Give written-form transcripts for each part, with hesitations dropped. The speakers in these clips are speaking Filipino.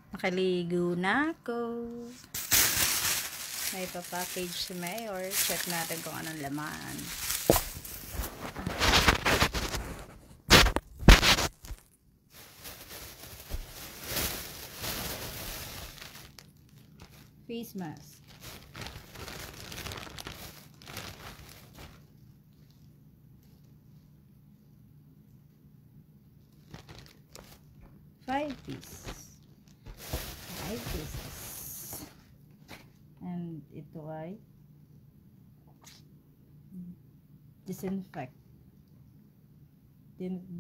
Nakaligo na ako. May papackage si Mayor. Check natin kung anong laman. Face mask. Five pieces. And ito ay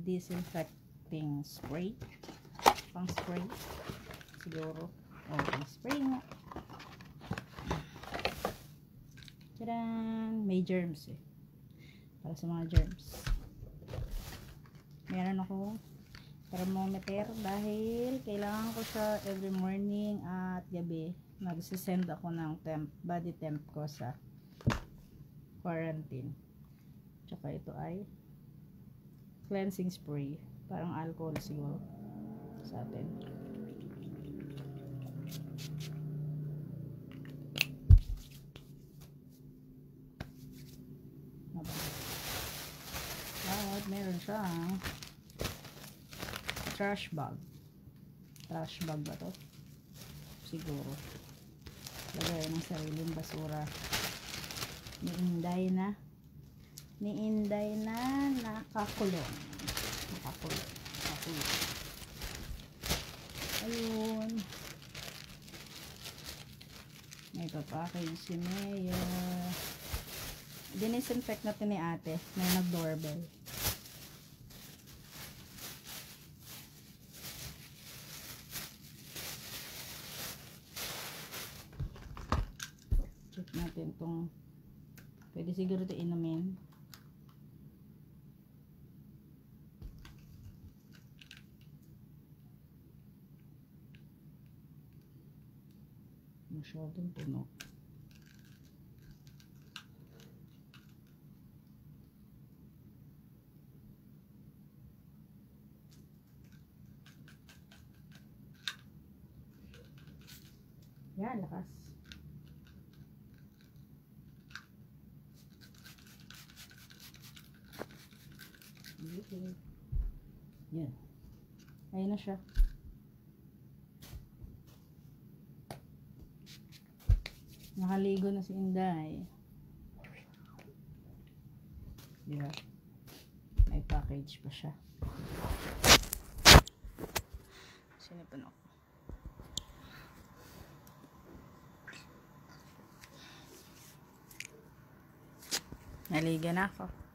disinfecting spray. Pang spray siguro. Pang spray nga. Tadaan! May germs eh. Para sa mga germs. Meron ako thermometer dahil kailangan ko siya every morning at gabi. Magsisend ako ng body temp ko sa quarantine. Tsaka ito ay cleansing spray. Parang alcohol siguro sa atin. At meron siya trash bag ba to? Siguro lagay ng sariling basura ni Inday na nakakulong. Ayun, may papackage si Mayor. Dinisinfect natin ni ate may nag-doorbell. Check natin tong pwede siguro ito inumin. Masyadong puno. Yan, lakas. Yan. Ayun na siya. Nakaligo na si Inday. Diba? May package pa siya. Sinipan ako. Naligo na ako.